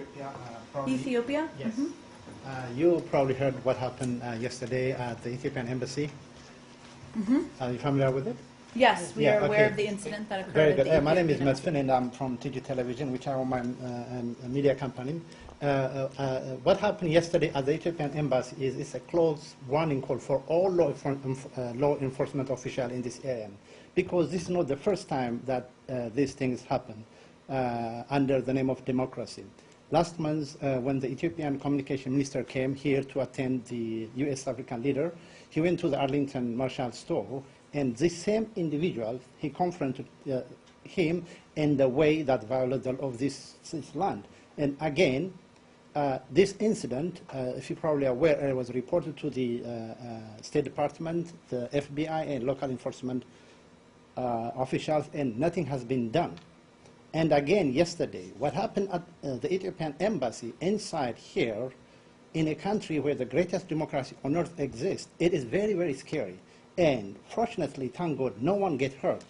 Ethiopia. Probably, Ethiopia? yes. Mm-hmm. You probably heard what happened yesterday at the Ethiopian embassy. Mm-hmm. Are you familiar with it? Yes, we are aware okay. of the incident that occurred Very at good. the My name is Ethiopian embassy. Medfin, and I'm from TG Television, which I own my media company. What happened yesterday at the Ethiopian embassy is a close warning call for all law enforcement officials in this area, because this is not the first time that these things happen under the name of democracy. Last month, when the Ethiopian communication minister came here to attend the U.S. African leader, he went to the Arlington Marshall store, and this same individual, he confronted him in the way that violated the law of this land. And again, this incident, if you're probably aware, it was reported to the State Department, the FBI, and local enforcement officials, and nothing has been done. And again, yesterday, what happened at the Ethiopian embassy inside here, in a country where the greatest democracy on earth exists, it is very, very scary. And fortunately, thank God, no one get hurt.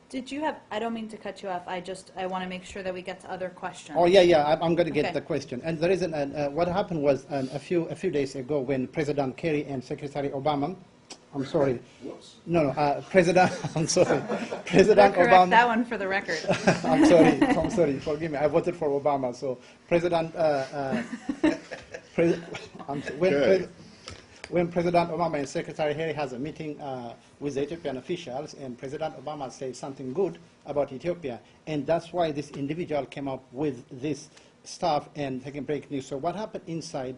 Did you have, I don't mean to cut you off, I want to make sure that we get to other questions. Oh, yeah, I'm going to get Okay. the question. And the reason, what happened was a few days ago when President Kerry and Secretary Obama, I'm sorry. No, President, I'm sorry. President Correct Obama. that one for the record. I'm sorry, forgive me. I voted for Obama, so President, when President Obama and Secretary Kerry has a meeting with the Ethiopian officials, and President Obama said something good about Ethiopia, and that's why this individual came up with this stuff and taking breaking news. So what happened inside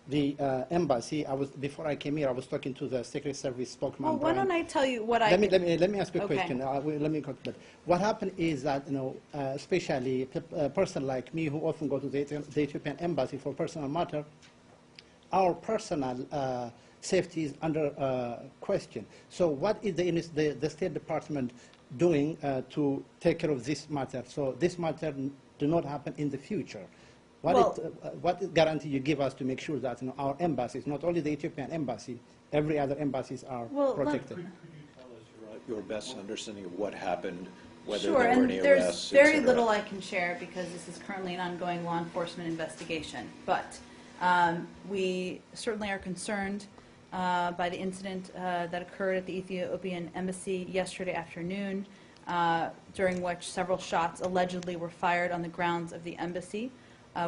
the embassy? Before I came here, I was talking to the Secret Service spokesman. Well, why don't I tell you what Let me ask you a Okay. question. Let me but what happened is that, especially a person like me who often go to the Ethiopian embassy for personal matter, our personal safety is under question. So what is the State Department doing to take care of this matter, so this matter do not happen in the future? What guarantee you give us to make sure that our embassies, not only the Ethiopian embassy, every other embassies are protected? Could you tell us your best understanding of what happened, whether Sure, there were and any there's arrests, very et cetera? little I can share because this is currently an ongoing law enforcement investigation. But we certainly are concerned by the incident that occurred at the Ethiopian embassy yesterday afternoon, during which several shots allegedly were fired on the grounds of the embassy.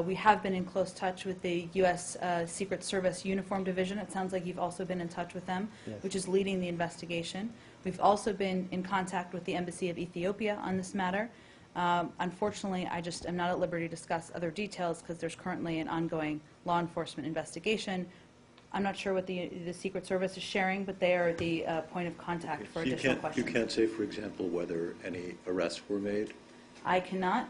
We have been in close touch with the U.S. Secret Service Uniform Division. It sounds like you've also been in touch with them, Yes. which is leading the investigation. We've also been in contact with the Embassy of Ethiopia on this matter. Unfortunately, I just am not at liberty to discuss other details because there's currently an ongoing law enforcement investigation. I'm not sure what the Secret Service is sharing, but they are the point of contact for additional questions. You can't say, for example, whether any arrests were made, I cannot.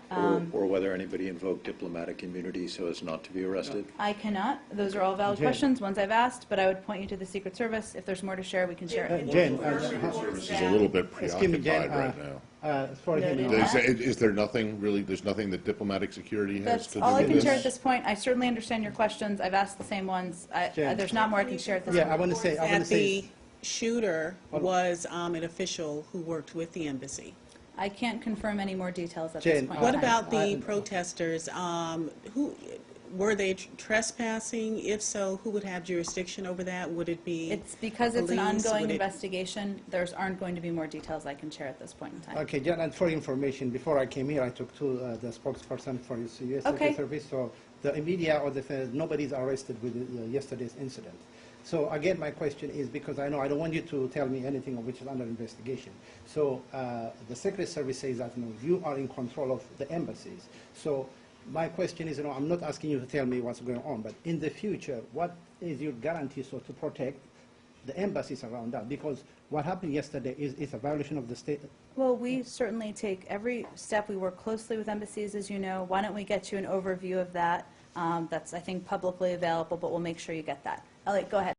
or whether anybody invoked diplomatic immunity so as not to be arrested? I cannot. Those are all valid Jen. questions, ones I've asked, but I would point you to the Secret Service. If there's more to share, we can share it. Jane, Service is a little bit excuse me, Jane, preoccupied right now. as far as you know, Is there nothing really, there's nothing that diplomatic security has That's to do all I with can share at this? this point. I certainly understand your questions. I've asked the same ones. Jen. There's not more I can share at this yeah, point. I want to say, That the shooter was an official who worked with the embassy. I can't confirm any more details at Jane, this point. What in time. about the protesters? Who were they trespassing? If so, who would have jurisdiction over that? Would it be It's because it's an police? ongoing Would it- investigation. There aren't going to be more details I can share at this point in time. Okay, Jen, and for information, before I came here, I talked to the spokesperson for the U.S. Okay. Secret Service, so the media or nobody's arrested with yesterday's incident. So again, my question is, because I know I don't want you to tell me anything which is under investigation. So the Secret Service says that you are in control of the embassies. So my question is, I'm not asking you to tell me what's going on, but in the future, what is your guarantee to protect the embassies around that? Because what happened yesterday is a violation of the state. Well, we certainly take every step. We work closely with embassies, as you know. Why don't we get you an overview of that? That's, I think, publicly available, but we'll make sure you get that. Elliot, go ahead.